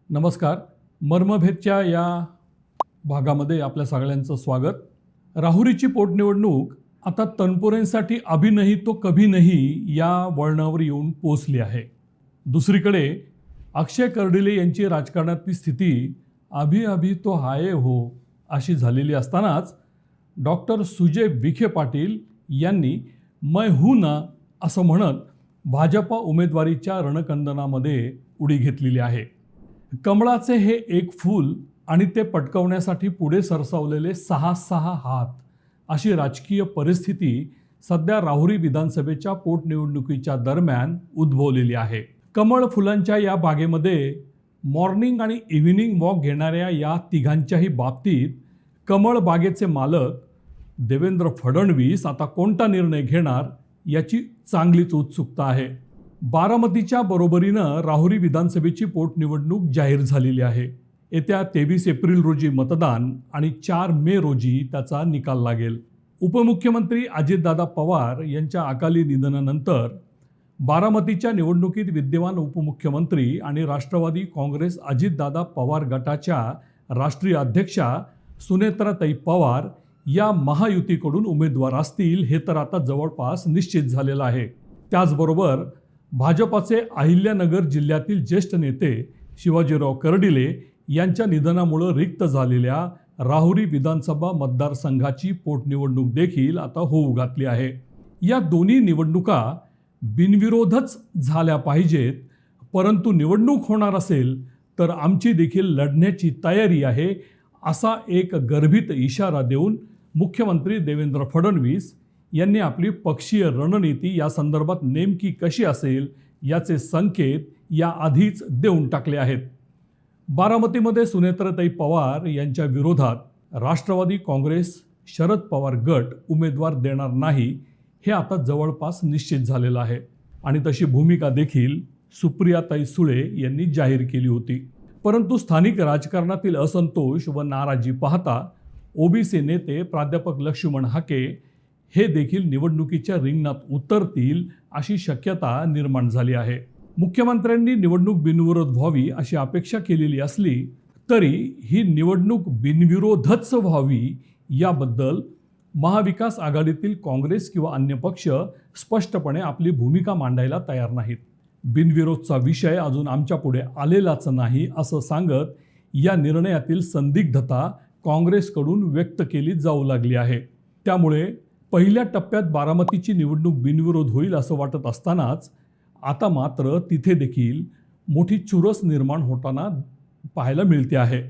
नमस्कार. मर्मभेदच्या या भागामध्ये आपल्या सगळ्यांचं स्वागत. राहुरीची पोटनिवडणूक आता तनपुरेंसाठी अभी नहीं तो कभी नहीं या वळणावर येऊन पोचली आहे. दुसरीकडे अक्षय कर्डिले यांची राजकारणातली स्थिती अभी अभी तो हाये हो अशी झालेली असतानाच डॉक्टर सुजय विखे पाटील यांनी मैं हूं ना असं म्हणत भाजपा उमेदवारीच्या रणकंदनामध्ये उडी घेतलेली आहे. कमळाचे हे एक फूल आणि ते पटकवण्यासाठी पुढे सरसावलेले 6 हात अशी राजकीय परिस्थिती सध्या राहुरी विधानसभेच्या पोटनिवडणुकीच्या दरम्यान उद्भवलेली आहे. कमळ फुलांच्या या बागेमध्ये मॉर्निंग आणि इव्हिनिंग वॉक घेणाऱ्या या तिघांच्याही बाबतीत कमळ बागेचे मालक देवेंद्र फडणवीस आता कोणता निर्णय घेणार याची चांगलीच उत्सुकता आहे. बारामतीच्या बरोबरीनं राहुरी विधानसभेची पोटनिवडणूक जाहीर झालेली आहे. येत्या 23 एप्रिल रोजी मतदान आणि 4 मे रोजी त्याचा निकाल लागेल. उपमुख्यमंत्री अजितदादा पवार यांच्या अकाली निधनानंतर बारामतीच्या निवडणुकीत विद्यमान उपमुख्यमंत्री आणि राष्ट्रवादी काँग्रेस अजितदादा पवार गटाच्या राष्ट्रीय अध्यक्षा सुनेत्राताई पवार या महायुतीकडून उमेदवार असतील हे तर आता जवळपास निश्चित झालेलं आहे. त्याचबरोबर भाजपाचे अहिल्यानगर जिल्ह्यातील ज्येष्ठ नेते शिवाजीराव कर्डिले यांच्या निधनामुळे रिक्त झालेल्या राहुरी विधानसभा मतदारसंघाची पोटनिवडणूक देखील आता होऊ घातली आहे. या दोन्ही निवडणुका बिनविरोधच झाल्या पाहिजेत, परंतु निवडणूक होणार असेल तर आमची देखील लढण्याची तयारी आहे असा एक गर्भित इशारा देऊन मुख्यमंत्री देवेंद्र फडणवीस यांनी आपली पक्षीय रणनीती या संदर्भात नेमकी कशी असेल याचे संकेत या आधीच देऊन टाकले आहेत. बारामतीमध्ये सुनेत्राताई पवार यांच्या विरोधात राष्ट्रवादी काँग्रेस शरद पवार गट उमेदवार देणार नाही हे आता जवळपास निश्चित झालेलं आहे आणि तशी भूमिका देखील सुप्रियाताई सुळे यांनी जाहीर केली होती. परंतु स्थानिक राजकारणातील असंतोष व नाराजी पाहता ओबीसी नेते प्राध्यापक लक्ष्मण हाके हे देखील निवडणुकीच्या रिंगणात उतरतील अशी शक्यता निर्माण झाली आहे. मुख्यमंत्र्यांनी निवडणूक बिनविरोध व्हावी अशी अपेक्षा केलेली असली तरी ही निवडणूक बिनविरोधच व्हावी याबद्दल महाविकास आघाडीतील काँग्रेस किंवा अन्य पक्ष स्पष्टपणे आपली भूमिका मांडायला तयार नाहीत. बिनविरोधचा विषय अजून आमच्या पुढे आलेलाच नाही असं सांगत या निर्णयातील संदिग्धता काँग्रेसकडून व्यक्त केली जाऊ लागली आहे. त्यामुळे पहिल्या टप्प्यात बारामतीची निवडणूक बिनविरोध होईल असं वाटत असतानाच आता मात्र तिथे देखील मोठी चुरस निर्माण होताना पाहायला मिळते आहे.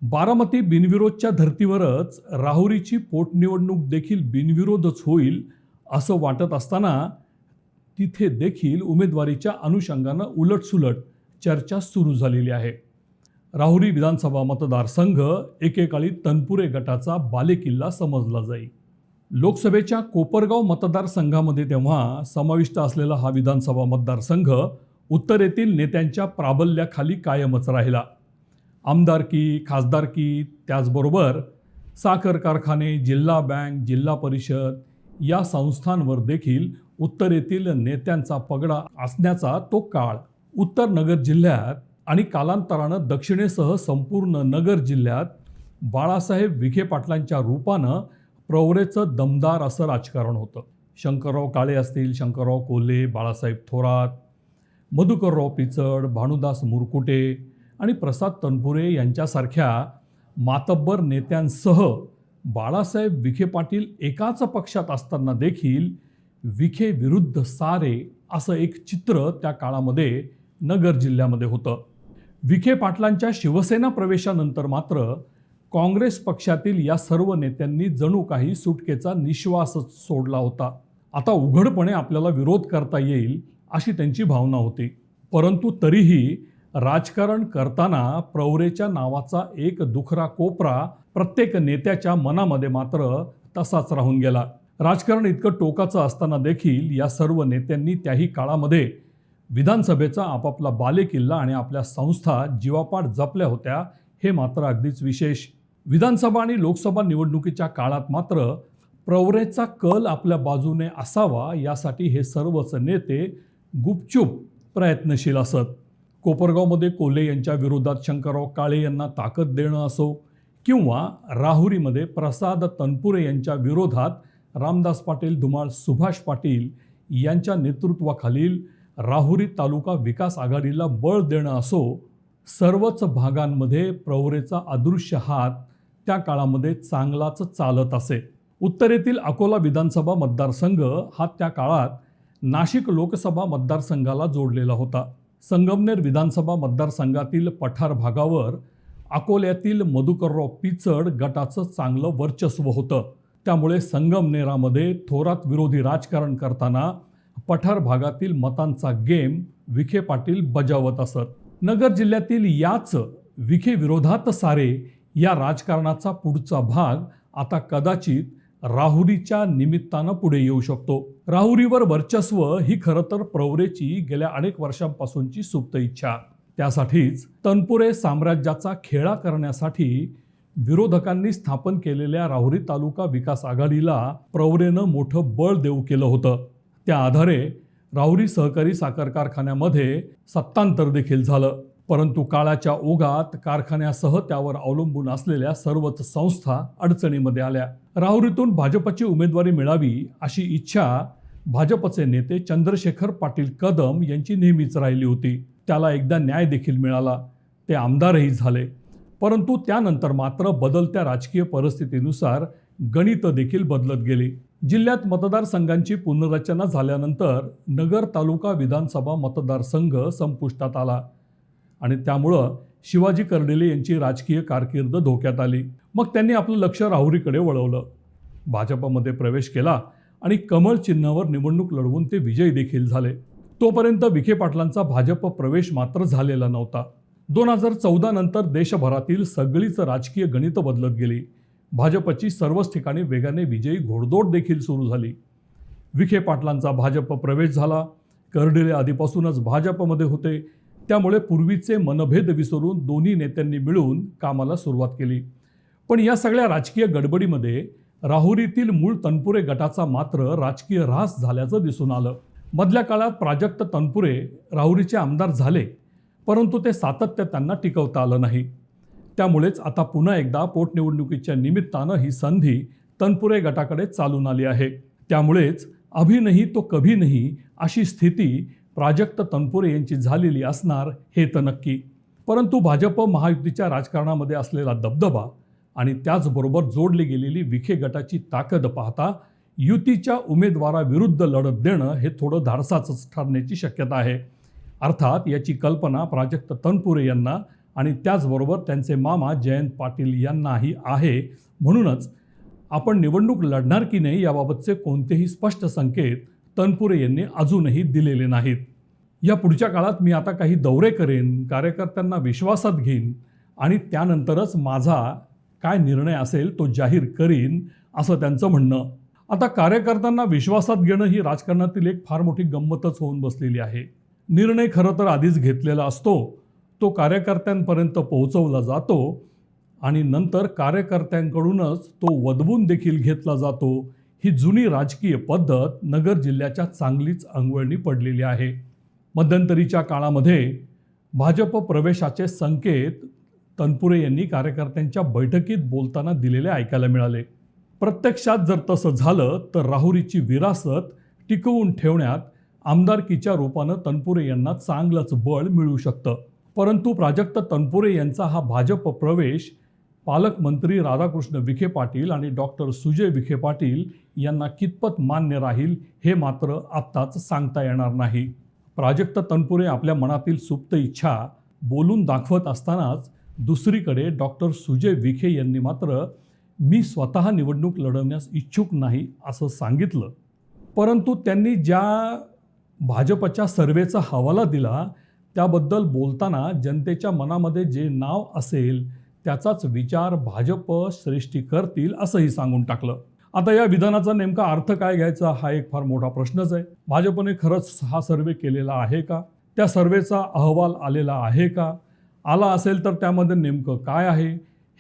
बारामती बिनविरोधच्या धर्तीवरच राहुरीची पोटनिवडणूक देखील बिनविरोधच होईल असं वाटत असताना तिथे देखील उमेदवारीच्या अनुषंगानं उलटसुलट चर्चा सुरू झालेली आहे. राहुरी विधानसभा मतदारसंघ एकेकाळी तनपुरे गटाचा बालेकिल्ला समजला जाई. लोकसभेच्या कोपरगाव मतदारसंघामध्ये तेव्हा समाविष्ट असलेला हा विधानसभा मतदारसंघ उत्तरेतील नेत्यांच्या प्राबल्याखाली कायमच राहिला. आमदारकी, खासदारकी, त्याचबरोबर साखर कारखाने, जिल्हा बँक, जिल्हा परिषद या संस्थांवर देखील उत्तरेतील नेत्यांचा पगडा असण्याचा तो काळ. उत्तर नगर जिल्ह्यात आणि कालांतरानं दक्षिणेसह संपूर्ण नगर जिल्ह्यात बाळासाहेब विखे पाटलांच्या रूपानं प्रवरेचं दमदार असं राजकारण होतं. शंकरराव काळे असतील, शंकरराव कोल्हे, बाळासाहेब थोरात, मधुकरराव पिचड, भानुदास मुरकुटे आणि प्रसाद तनपुरे यांच्यासारख्या मातब्बर नेत्यांसह बाळासाहेब विखे पाटील एकाच पक्षात असताना देखील विखे विरुद्ध सारे असं एक चित्र त्या काळामध्ये नगर जिल्ह्यामध्ये होतं. विखे पाटलांच्या शिवसेना प्रवेशानंतर मात्र काँग्रेस पक्षातील या सर्व नेत्यांनी जणू काही सुटकेचा निश्वासच सोडला होता. आता उघडपणे आपल्याला विरोध करता येईल अशी त्यांची भावना होती. परंतु तरीही राजकारण करताना प्रवरेच्या नावाचा एक दुखरा कोपरा प्रत्येक नेत्याच्या मनामध्ये मात्र तसाच राहून गेला. राजकारण इतकं टोकाचं असताना देखील या सर्व नेत्यांनी त्याही काळामध्ये विधानसभेचा आपापला बालेकिल्ला आणि आपल्या संस्था जीवापाड जपल्या होत्या हे मात्र अगदीच विशेष. विधानसभा आणि लोकसभा निवडणुकीच्या काळात मात्र प्रवरेचा कल आपल्या बाजूने असावा यासाठी हे सर्वच नेते गुपचूप प्रयत्नशील असत. कोपरगावमध्ये कोल्हे यांच्या विरोधात शंकरराव काळे यांना ताकद देणं असो किंवा राहुरीमध्ये प्रसाद तनपुरे यांच्या विरोधात रामदास पाटील, धुमाळ सुभाष पाटील यांच्या नेतृत्वाखालील राहुरी तालुका विकास आघाडीला बळ देणं असो, सर्वच भागांमध्ये प्रवरेचा अदृश्य हात त्या काळामध्ये चांगलाच चालत असे. उत्तरेतील अकोला विधानसभा मतदारसंघ हा त्या काळात नाशिक लोकसभा मतदारसंघाला जोडलेला होता. संगमनेर विधानसभा मतदारसंघातील पठार भागावर अकोल्यातील मधुकरराव पिचड गटाचं चांगलं वर्चस्व होतं. त्यामुळे संगमनेरामध्ये थोरात विरोधी राजकारण करताना पठार भागातील मतांचा गेम विखे पाटील बजावत असत. नगर जिल्ह्यातील याच विखे विरोधात सारे या राजकारणाचा पुढचा भाग आता कदाचित राहुरीच्या निमित्तानं पुढे येऊ शकतो. राहुरीवर वर्चस्व ही खरं तर प्रवरेची गेल्या अनेक वर्षांपासूनची सुप्त इच्छा. त्यासाठीच तनपुरे साम्राज्याचा खेळा करण्यासाठी विरोधकांनी स्थापन केलेल्या राहुरी तालुका विकास आघाडीला प्रवरेनं मोठं बळ देऊ केलं होतं. त्या आधारे राहुरी सहकारी साखर कारखान्यामध्ये सत्तांतर देखील झालं. परंतु काळाच्या ओघात कारखान्यासह त्यावर अवलंबून असलेल्या सर्वच संस्था अडचणीमध्ये आल्या. राहुरीतून भाजपची उमेदवारी मिळावी अशी इच्छा भाजपचे नेते चंद्रशेखर पाटील कदम यांची नेहमीच राहिली होती. त्याला एकदा न्याय देखील मिळाला, ते आमदारही झाले. परंतु त्यानंतर मात्र बदलत्या राजकीय परिस्थितीनुसार गणित देखील बदलत गेली. जिल्ह्यात मतदारसंघांची पुनर्रचना झाल्यानंतर नगर तालुका विधानसभा मतदारसंघ संपुष्टात आला आणि त्यामुळं शिवाजी कर्डिले यांची राजकीय कारकीर्द धोक्यात आली. मग त्यांनी आपलं लक्ष राहुरीकडे वळवलं. भाजपमध्ये प्रवेश केला आणि कमळ चिन्हावर निवडणूक लढवून ते विजयी देखील झाले. तोपर्यंत विखे पाटलांचा भाजप प्रवेश मात्र झालेला नव्हता. 2014 नंतर देशभरातील सगळीच राजकीय गणित बदलत गेली. भाजपची सर्वच ठिकाणी वेगाने विजयी घोडदौड देखील सुरू झाली. विखे पाटलांचा भाजप प्रवेश झाला. कर्डिले आधीपासूनच भाजपमध्ये होते. त्यामुळे पूर्वीचे मनभेद विसरून दोन्ही नेत्यांनी मिळून कामाला सुरुवात केली. पण या सगळ्या राजकीय गडबडीमध्ये राहुरीतील मूळ तनपुरे गटाचा मात्र राजकीय ऱ्हास झाल्याचं दिसून आलं. मधल्या काळात प्राजक्त तनपुरे राहुरीचे आमदार झाले, परंतु ते सातत्य त्यांना टिकवता आलं नाही. त्यामुळेच आता पुन्हा एकदा पोटनिवडणुकीच्या निमित्तानं ही संधी तनपुरे गटाकडे चालून आली आहे. त्यामुळेच अभी नहीं तो कभी नहीं अशी स्थिती प्राजक्त तनपुरे यांची झालेली असणार हे तर नक्की. परंतु भाजप महायुतीच्या राजकारणामध्ये असलेला दबदबा आणि त्याचबरोबर जोडली गेलेली विखे गटाची ताकद पाहता युतीच्या उमेदवाराविरुद्ध लढत देणं हे थोडं धाडसाचंच ठरण्याची शक्यता आहे. अर्थात याची कल्पना प्राजक्त तनपुरे यांना आणि त्याचबरोबर त्यांचे मामा जयंत पाटील यांनाही आहे. म्हणूनच आपण निवडणूक लढणार की नाही याबाबतचे कोणतेही स्पष्ट संकेत तनपुरे यांनी अजूनही दिलेले नाहीत. या पुढच्या काळात मी आता काही दौरे करेन, कार्यकर्त्यांना विश्वासात घेईन आणि त्यानंतरच माझा काय निर्णय असेल तो जाहीर करीन असं त्यांचं म्हणणं. आता कार्यकर्त्यांना विश्वासात घेणं ही राजकारणातील एक फार मोठी गंमतच होऊन बसलेली आहे. निर्णय खरं तर आधीच घेतलेला असतो, तो कार्यकर्त्यांपर्यंत पोहोचवला जातो आणि नंतर कार्यकर्त्यांकडूनच तो वदवून देखील घेतला जातो. ही जुनी राजकीय पद्धत नगर जिल्ह्याच्या चांगलीच अंगवळणी पडलेली आहे. मध्यंतरीच्या काळामध्ये भाजप प्रवेशाचे संकेत तनपुरे यांनी कार्यकर्त्यांच्या बैठकीत बोलताना दिलेले ऐकायला मिळाले. प्रत्यक्षात जर तसं झालं तर राहुरीची विरासत टिकवून ठेवण्यात आमदारकीच्या रूपानं तनपुरे यांना चांगलंच बळ मिळू शकतं. परंतु प्राजक्त तनपुरे यांचा हा भाजप प्रवेश पालकमंत्री राधाकृष्ण विखे पाटील आणि डॉक्टर सुजय विखे पाटील यांना कितपत मान्य राहील हे मात्र आत्ताच सांगता येणार नाही. प्राजक्त तनपुरे आपल्या मनातील सुप्त इच्छा बोलून दाखवत असतानाच दुसरीकडे डॉक्टर सुजय विखे यांनी मात्र मी स्वतः निवडणूक लढवण्यास इच्छुक नाही असं सांगितलं. परंतु त्यांनी ज्या भाजपच्या सर्वेचा हवाला दिला त्याबद्दल बोलताना जनतेच्या मनामध्ये जे नाव असेल त्याचाच विचार भाजप श्रेष्ठी करतील असंही सांगून टाकलं. आता या विधानाचा नेमका अर्थ काय घ्यायचा हा एक फार मोठा प्रश्नच आहे. भाजपने खरंच हा सर्वे केलेला आहे का? त्या सर्वेचा अहवाल आलेला आहे का? आला असेल तर त्यामध्ये नेमकं काय आहे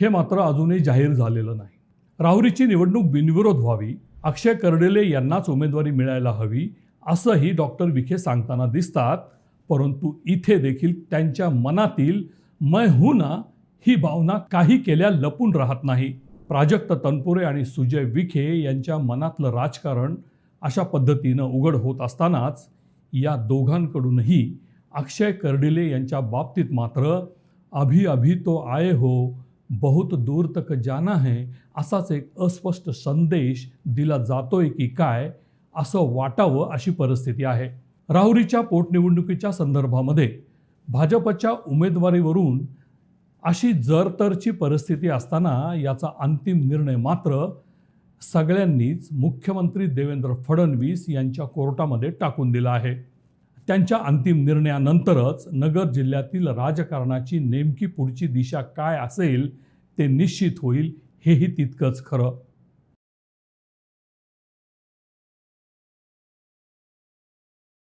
हे मात्र अजूनही जाहीर झालेलं नाही. राहुरीची निवडणूक बिनविरोध व्हावी, अक्षय कर्डिले यांनाच उमेदवारी मिळायला हवी असंही डॉक्टर विखे सांगताना दिसतात. परंतु इथे देखील त्यांच्या मनातील मैं हूं ना ही भावना काही केल्या लपून राहत नाही. प्राजक्त तनपुरे आणि सुजय विखे यांच्या मनातलं राजकारण अशा पद्धतीनं उघड होत असतानाच या दोघांकडूनही अक्षय कर्डिले यांच्या बाबतीत मात्र अभी अभी तो आए हो, बहुत दूर तक जाना है असाच एक अस्पष्ट संदेश दिला जातोय की काय असं वाटावं अशी परिस्थिती आहे. राहुरीच्या पोटनिवडणुकीच्या संदर्भामध्ये भाजपच्या उमेदवारीवरून अशी जरतरची परिस्थिती असताना याचा अंतिम निर्णय मात्र सगळ्यांनीच मुख्यमंत्री देवेंद्र फडणवीस यांच्या कोर्टामध्ये टाकून दिला आहे. त्यांच्या अंतिम निर्णयानंतरच नगर जिल्ह्यातील राजकारणाची नेमकी पुढची दिशा काय असेल ते निश्चित होईल, हेही तितकंच खरं.